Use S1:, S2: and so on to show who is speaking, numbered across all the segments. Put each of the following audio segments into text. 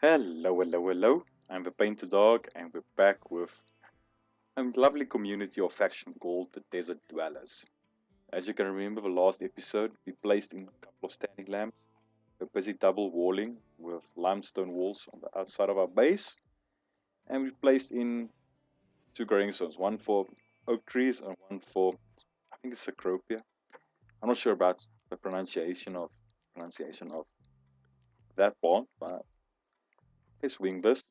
S1: Hello, hello, hello. I'm the Painted Dog, and we're back with a lovely community of faction called the Desert Dwellers. As you can remember, the last episode, we placed in a couple of standing lamps. We're busy double walling with limestone walls on the outside of our base, and we placed in two growing zones, one for oak trees and one for, I think it's Cecropia. I'm not sure about the pronunciation of that plant, but let's wing this.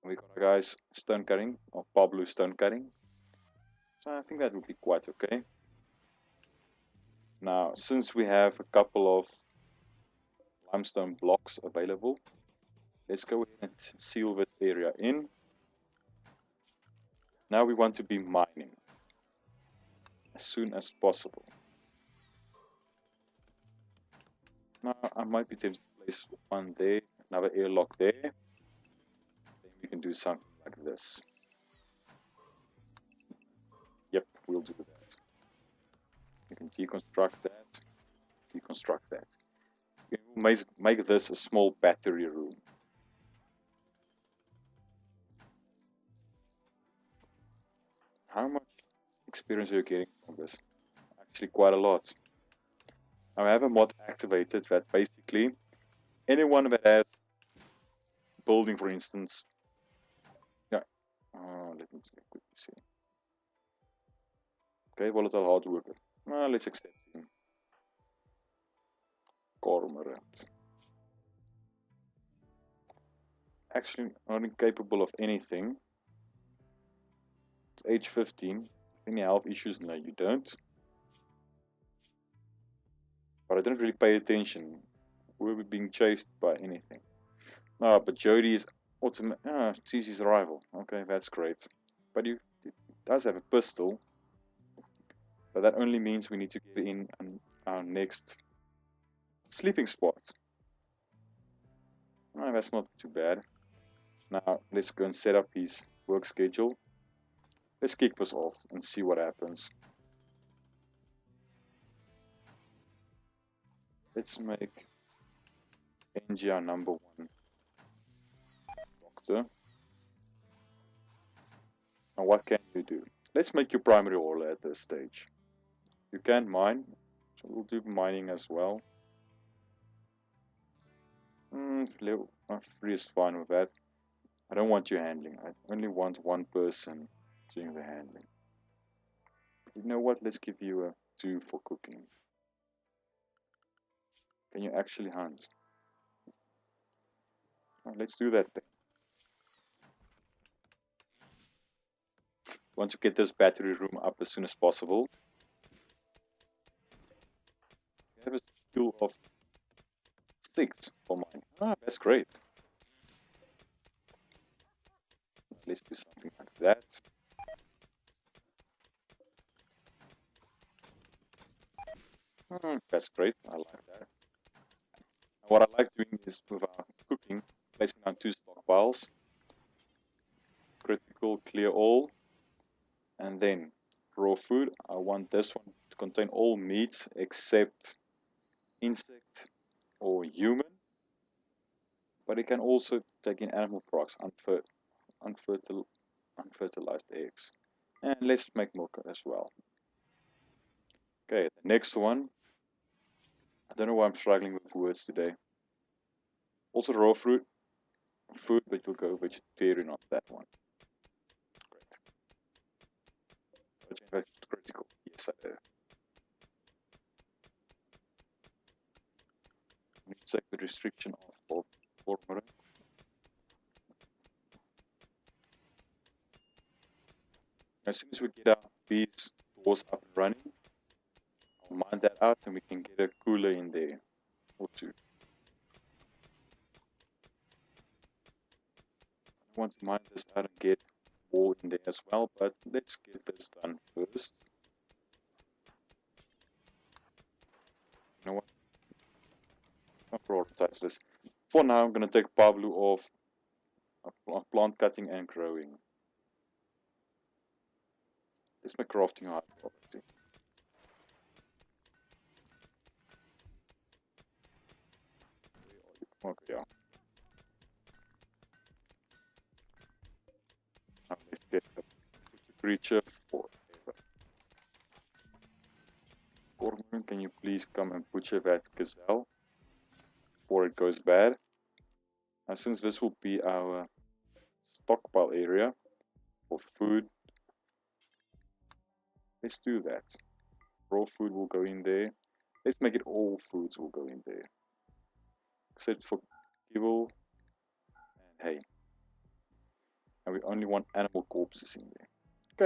S1: We got our guys stone cutting, or Pablo stone cutting. So I think that would be quite okay. Now, since we have a couple of limestone blocks available, let's go ahead and seal this area in. Now we want to be mining as soon as possible. Now I might be tempted to place one there, another airlock there. Then we can do something like this. Yep, we'll do that. You can deconstruct that, deconstruct that. We'll make this a small battery room. How much experience are you getting from this? Actually quite a lot. Now I have a mod activated that basically anyone that has building, for instance, let me quickly see. Okay, volatile hard worker. Let's accept him. Cormorant. Actually, not incapable of anything. It's age 15. Any health issues? No, you don't. But I don't really pay attention. We're being chased by anything. No, but Jody is she's his rival. Okay, that's great. But he does have a pistol. But that only means we need to get in our next sleeping spot. That's not too bad. Now, let's go and set up his work schedule. Let's kick this off and see what happens. Let's make Angie our number one doctor. Now, what can you do? Let's make you primary ore at this stage. You can mine, so we'll do mining as well. Free is fine with that. I don't want you handling. I only want one person doing the handling. You know what? Let's give you a 2 for cooking. Can you actually hunt? Let's do that then. Want to get this battery room up as soon as possible. We have a skill of 6 for mine. That's great. Let's do something like that. That's great. I like that. And what I like doing is with our cooking, placing down 2 stockpiles. Critical, clear all. And then raw food. I want this one to contain all meats except insect or human. But it can also take in animal products, unfertilized eggs. And let's make milk as well. Okay, the next one. I don't know why I'm struggling with words today. Also raw food, but we'll go vegetarian on that one. Great. Critical. Yes, I do. I need to take the restriction off for cormorant. As soon as we get these doors up and running, I'll mine that out and we can get a cooler in there or 2. I want to mine this out and get wall in there as well, but let's get this done first. You know what? I'll prioritize this. For now, I'm going to take Pablo off plant cutting and growing. Let's make crafting hard property. Okay, yeah. get a creature forever. Gorman, can you please come and butcher that gazelle before it goes bad? Now, since this will be our stockpile area for food, let's do that. Raw food will go in there. Let's make it all foods will go in there. Except for kibble and hay. And we only want animal corpses in there.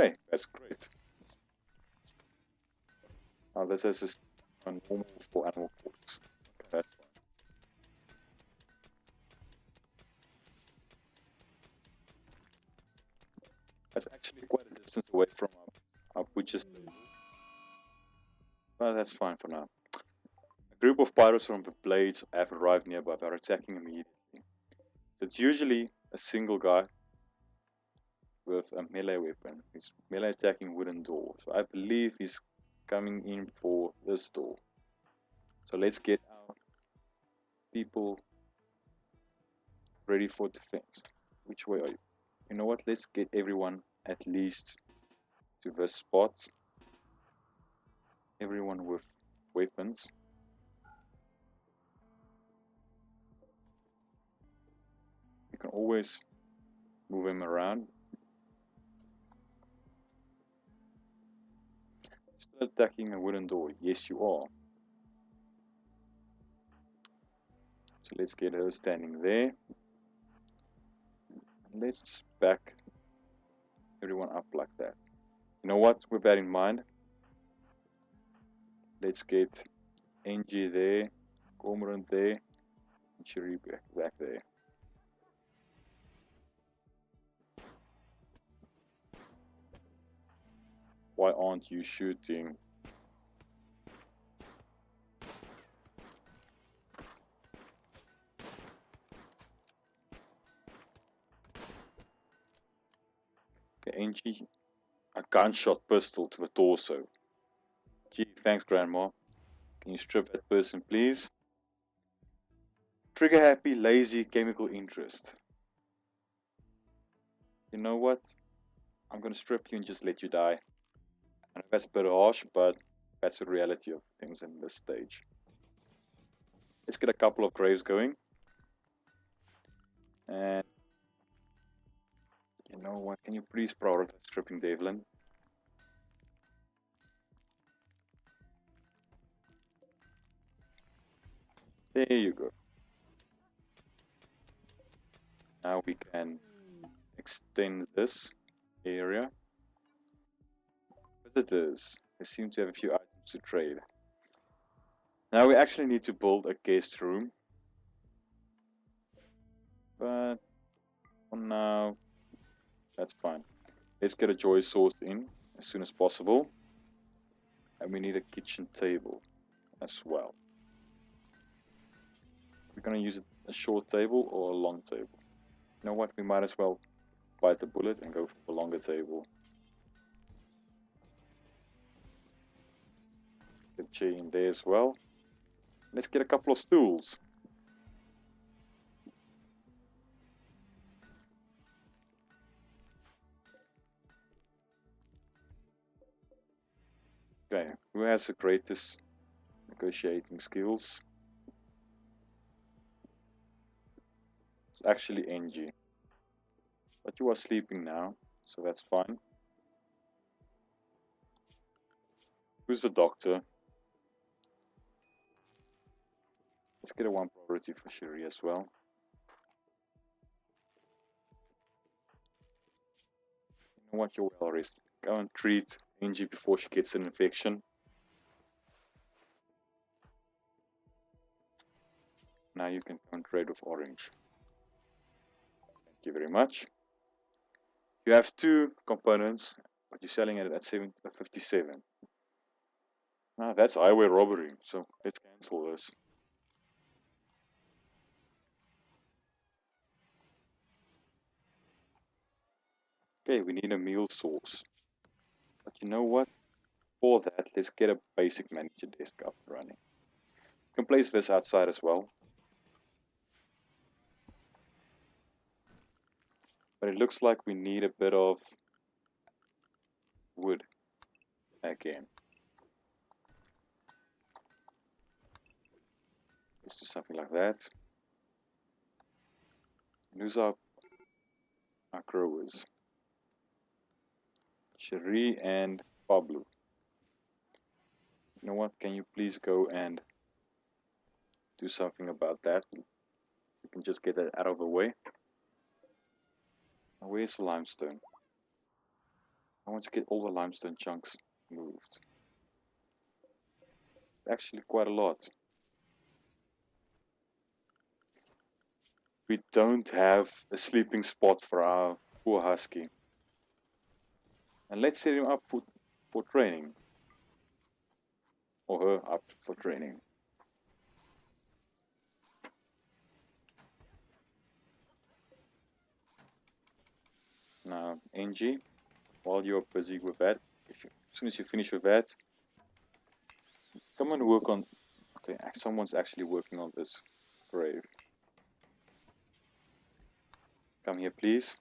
S1: Okay, that's great. Now this is just a normal for animal corpses. Okay, that's fine. That's actually quite a distance away from our butcher's table. But that's fine for now. A group of pirates from the Blades have arrived nearby. They are attacking immediately. It's usually a single guy with a melee weapon. He's melee attacking wooden door. So I believe he's coming in for this door. So let's get our people ready for defense. Which way are you? You know what? Let's get everyone at least to this spot. Everyone with weapons. You can always move him around. Still attacking a wooden door? Yes, you are. So let's get her standing there. And let's just back everyone up like that. You know what? With that in mind, let's get NG there, Cormorant there, and Cherie back there. Why aren't you shooting? Okay, NG, a gunshot pistol to the torso. Gee, thanks, Grandma. Can you strip that person, please? Trigger happy, lazy, chemical interest. You know what? I'm gonna strip you and just let you die. I know that's a bit harsh, but that's the reality of things in this stage. Let's get a couple of graves going. And you know what? Can you please prioritize stripping Devlin? There you go. Now we can extend this area. Visitors. They seem to have a few items to trade. Now we actually need to build a guest room. But for now, that's fine. Let's get a joy source in as soon as possible. And we need a kitchen table as well. We're going to use a short table or a long table. You know what? We might as well bite the bullet and go for the longer table. Get a chair in there as well. Let's get a couple of stools. Okay, who has the greatest negotiating skills? It's actually NG. But you are sleeping now, so that's fine. Who's the doctor? Let's get a one priority for Cherie as well. You know what? You're well rested. Go and treat NG before she gets an infection. Now you can come and trade with Orange. Thank you very much. You have two components, but you're selling it at 57. Ah, that's highway robbery, so let's cancel this. Okay, we need a meal source. But you know what? For that, let's get a basic manager desk up and running. You can place this outside as well. But it looks like we need a bit of wood again. Let's do something like that. Who's our growers? Cherie and Pablo. You know what? Can you please go and do something about that? We can just get that out of the way. Now, where's the limestone? I want to get all the limestone chunks moved. Actually, quite a lot. We don't have a sleeping spot for our poor husky. And let's set him up for training. Or her up for training. Now, Angie, while you're busy with that, as soon as you finish with that, come and work on... Okay, someone's actually working on this grave. Come here, please.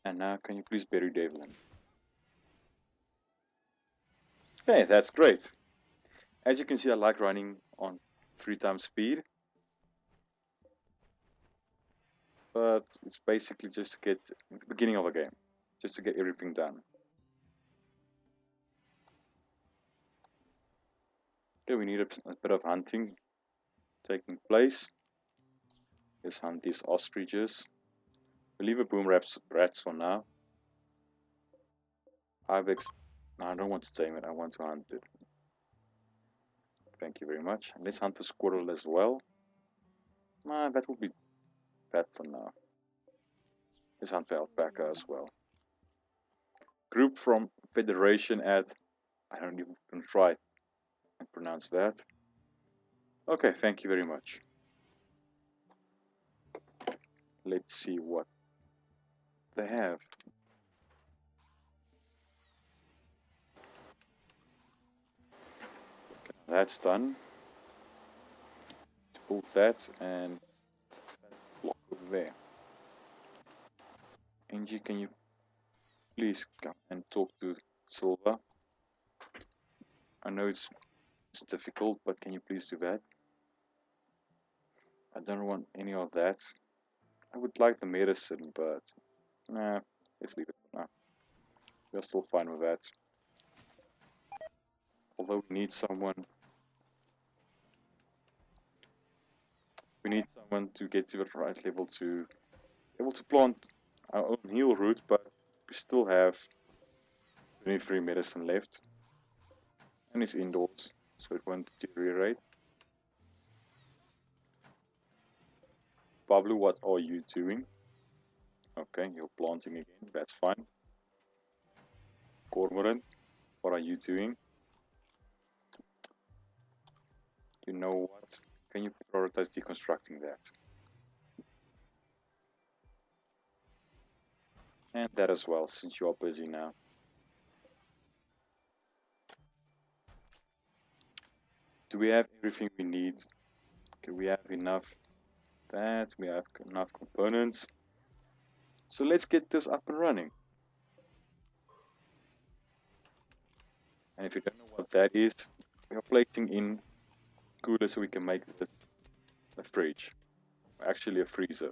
S1: And now, can you please bury Devlin? Okay, that's great. As you can see, I like running on 3 times speed. But it's basically just to get the beginning of a game. Just to get everything done. Okay, we need a bit of hunting taking place. Let's hunt these ostriches. We'll leave a boom rats for now. Ibex. No, I don't want to tame it, I want to hunt it. Thank you very much. And let's hunt the squirrel as well. Nah, that would be bad for now. Let's hunt the alpaca as well. Group from Federation at... I don't even try and pronounce that. Okay, thank you very much. Let's see what they have. Okay, that's done. Pull that and block over there. Angie, can you please come and talk to Silva? I know it's difficult, but can you please do that? I don't want any of that. I would like the medicine, but nah, let's leave it for now. We're still fine with that. Although we need someone to get to the right level to able to plant our own heal root, but we still have 23 medicine left. And it's indoors, so it won't deteriorate. Pablo, what are you doing? Okay, you're planting again, that's fine. Cormoran, what are you doing? You know what? Can you prioritize deconstructing that? And that as well, since you are busy now. Do we have everything we need? Okay, we have enough that, we have enough components. So let's get this up and running. And if you don't know what that is, we are placing in cooler so we can make this a fridge. Actually a freezer.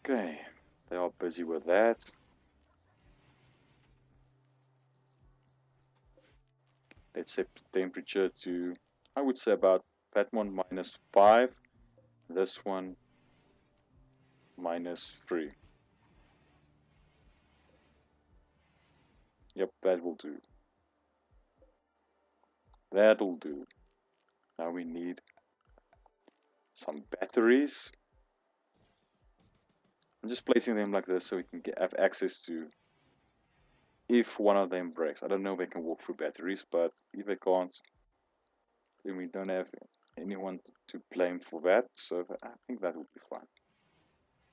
S1: Okay, they are busy with that. Let's set the temperature to, I would say about that one -5, this one -3. Yep, that will do. That'll do. Now we need some batteries. I'm just placing them like this so we can have access to if one of them breaks. I don't know if they can walk through batteries, but if they can't, then we don't have anyone to blame for that, so I think that will be fine.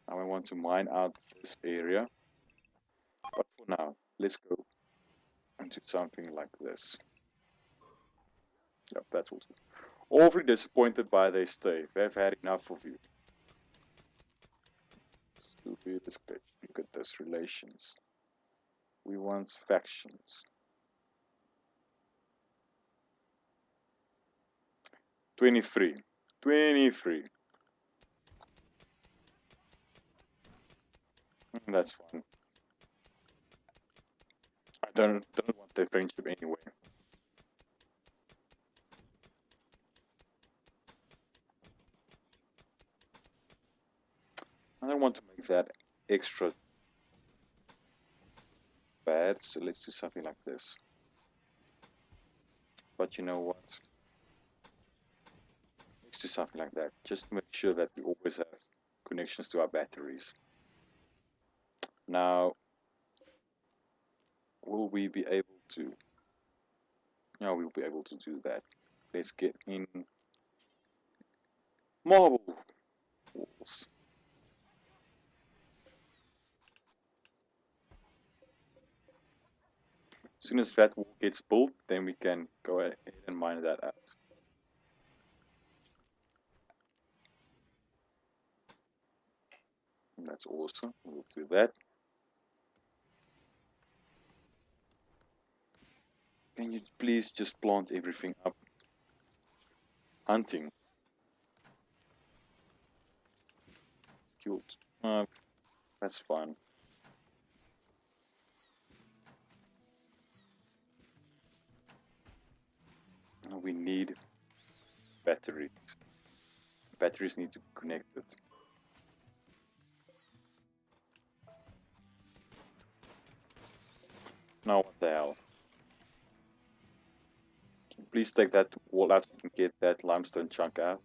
S1: Now I want to mine out this area, but for now, let's go and do something like this. Yep, that's also. Awfully disappointed by their stay. They've had enough of you. Stupid. Let's look at this relations. We want factions. 23. 23. That's fine. I don't want their friendship anyway. I don't want to make that extra bad, so let's do something like this. But you know what? Let's do something like that, just to make sure that we always have connections to our batteries. Now, will we be able to? No, we'll be able to do that. Let's get in marble walls. As soon as that wall gets built, then we can go ahead and mine that out. And that's awesome. We'll do that. Can you please just plant everything up? Hunting. Skilled. That's fine. We need batteries. Batteries need to be connected. Now what the hell? Can you please take that wall out so we can get that limestone chunk out?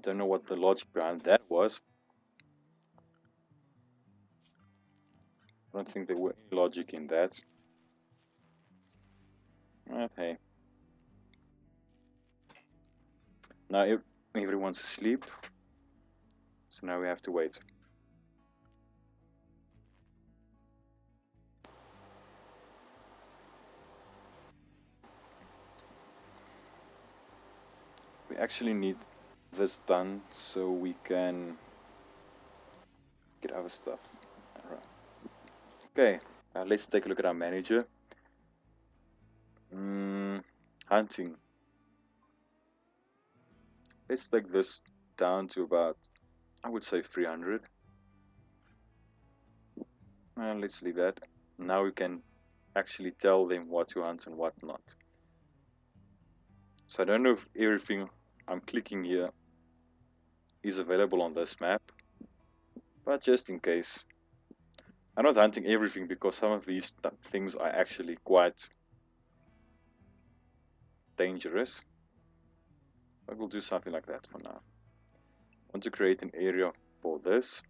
S1: Don't know what the logic behind that was. I don't think there were any logic in that. Hey. Now everyone's asleep. So now we have to wait. We actually need this done so we can get our stuff. Alright. Okay, let's take a look at our manager. Hunting. Let's take this down to about, I would say 300. And let's leave that. Now we can actually tell them what to hunt and what not. So I don't know if everything I'm clicking here is available on this map, but just in case. I'm not hunting everything because some of these things are actually quite dangerous. But we'll do something like that for now. I want to create an area for this.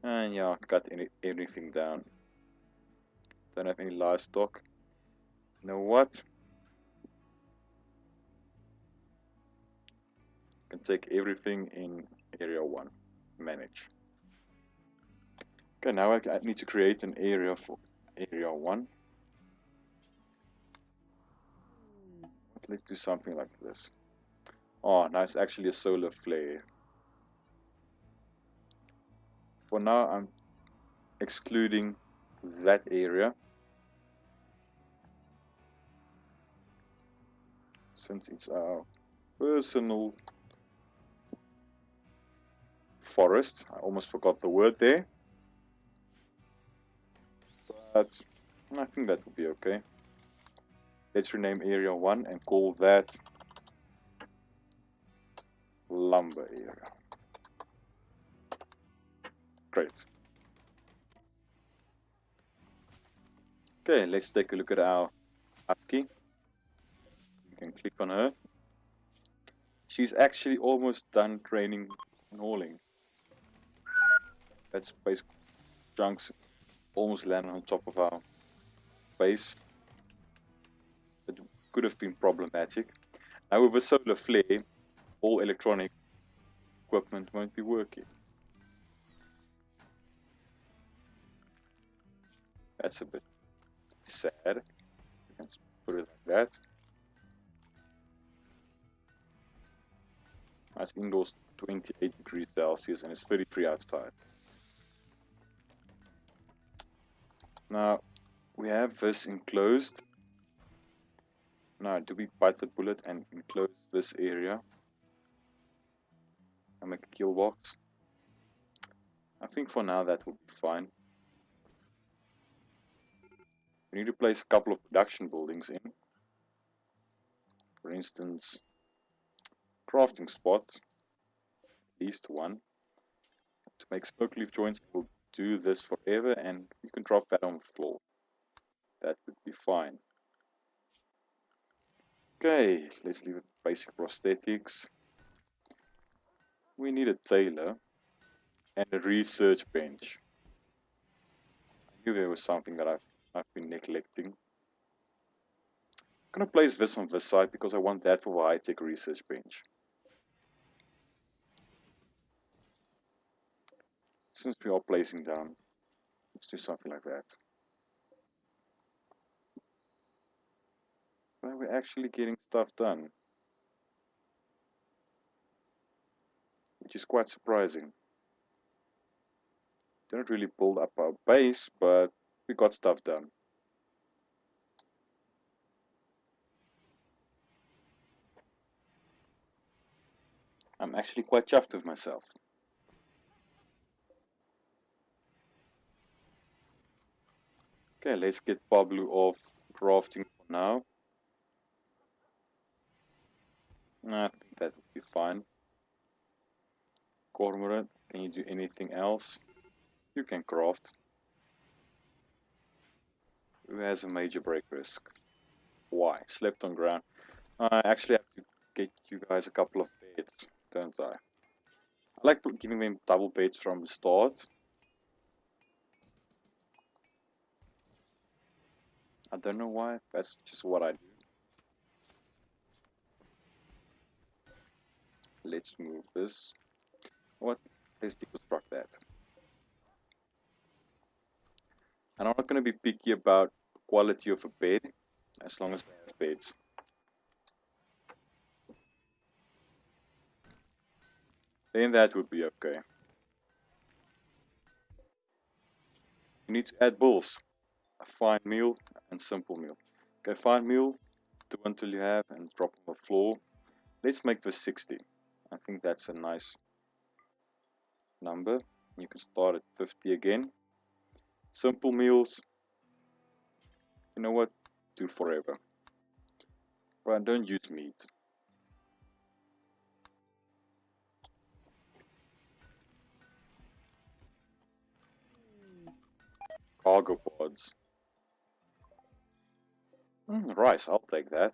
S1: And yeah, cut anything down. Don't have any livestock. You know what? Can take everything in area 1. Manage. Okay, now I need to create an area for area 1. Let's do something like this. Oh, now it's actually a solar flare. For now, I'm excluding that area, since it's our personal forest. I almost forgot the word there, but I think that would be okay. Let's rename area 1 and call that lumber area. Great. Okay, let's take a look at our husky. You can click on her. She's actually almost done training and hauling. That space chunks almost landed on top of our base. It could have been problematic. Now with a solar flare, all electronic equipment won't be working. That's a bit sad. You can put it like that. It's indoors 28 degrees Celsius and it's 33 outside. Now we have this enclosed. Now do we bite the bullet and enclose this area and make a kill box? I think for now that will be fine. We need to place a couple of production buildings in. For instance, crafting spot, at least one. To make smoke leaf joints, we'll do this forever and you can drop that on the floor. That would be fine. Okay, let's leave it basic prosthetics. We need a tailor and a research bench. I knew there was something that I've been neglecting. I'm gonna place this on this side because I want that for a high-tech research bench. Since we are placing down, let's do something like that. But we're actually getting stuff done, which is quite surprising. Didn't really build up our base, but we got stuff done. I'm actually quite chuffed with myself. Okay, let's get Pablo off crafting for now. I think that would be fine. Cormorant, can you do anything else? You can craft. Who has a major break risk? Why? Slept on ground. I actually have to get you guys a couple of beds, don't I? I like giving them double beds from the start. I don't know why, that's just what I do. Let's move this. What? Let's deconstruct that. And I'm not going to be picky about quality of a bed, as long as we have beds. Then that would be okay. You need to add bulls. A fine meal and simple meal. Okay, fine meal, 2 until you have and drop on the floor. Let's make this 60. I think that's a nice number. You can start at 50 again. Simple meals, you know what, do forever. But don't use meat. Cargo pods. Rice, I'll take that.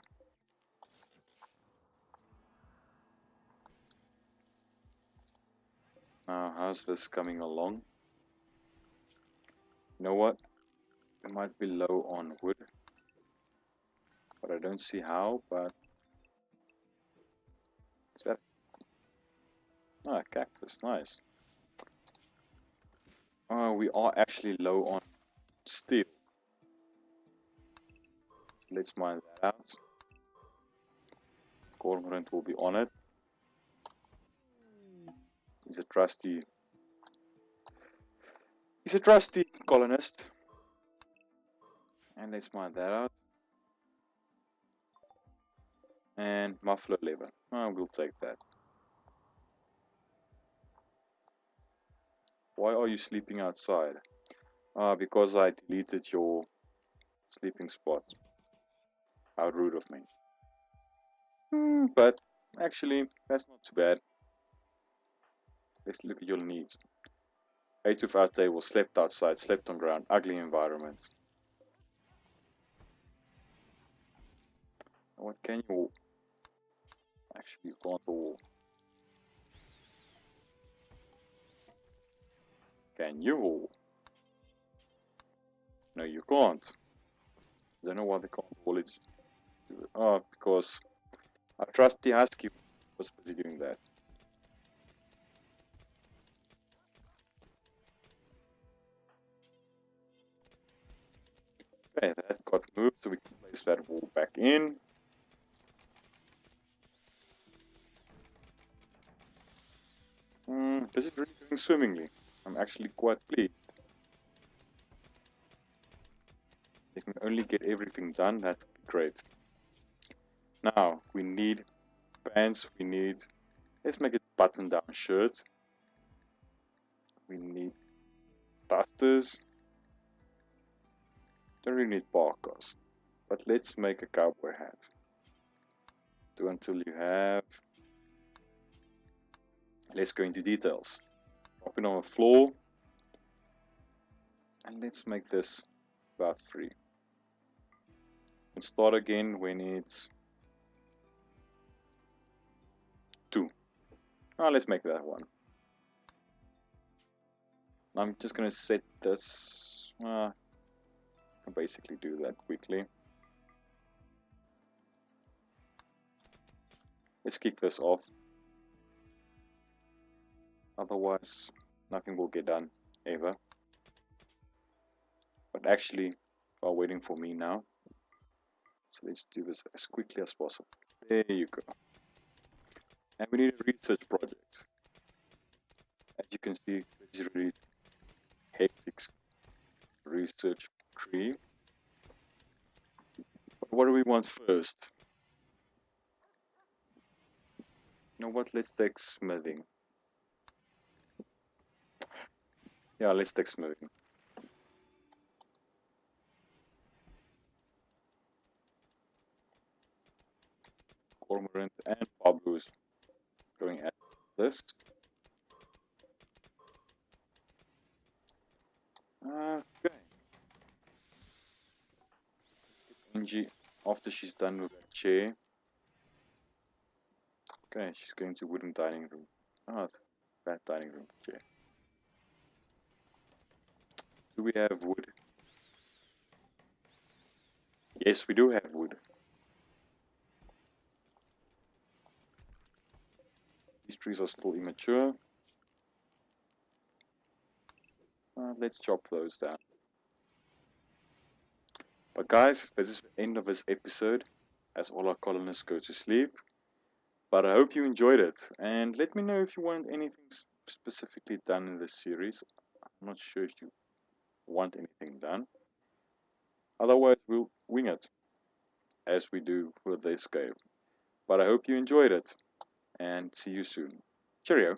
S1: Now, how's this coming along? You know what? We might be low on wood. But I don't see how, but... Is that... Ah, cactus, nice. We are actually low on steel. Let's mine that out. Cormorant will be on it. He's a trusty colonist. And let's mine that out. And muffler lever. We'll take that. Why are you sleeping outside? Because I deleted your sleeping spot. How rude of me. But actually, that's not too bad. Let's look at your needs. Ate without table, slept outside, slept on ground, ugly environment. What can you... Actually, you can't all. Can you all? No, you can't. I don't know why they can't all it. Because our trusty husky was busy doing that. Okay, that got moved, so we can place that wall back in. This is really going swimmingly. I'm actually quite pleased. If we can only get everything done, that would be great. Now, we need pants, let's make it button-down shirt. We need dusters. Don't really need parkas, but let's make a cowboy hat. Do until you have. Let's go into details. Drop it on the floor, and let's make this about 3. And start again when it's 2. Now let's make that 1. I'm just gonna set this. I can basically do that quickly. Let's kick this off. Otherwise, nothing will get done ever. But actually, while waiting for me now, so let's do this as quickly as possible. There you go. And we need a research project. As you can see, this is really hectic research tree. But what do we want first? You know what? Let's take smithing. Yeah, let's take smithing. Cormorant and Pablo's going at this. Okay. Angie, after she's done with that chair. Okay, she's going to wooden dining room. That dining room chair. Do we have wood? Yes, we do have wood. These trees are still immature. Let's chop those down. But guys, this is the end of this episode, as all our colonists go to sleep. But I hope you enjoyed it, and let me know if you want anything specifically done in this series. I'm not sure if you want anything done. Otherwise, we'll wing it, as we do with this game. But I hope you enjoyed it, and see you soon. Cheerio!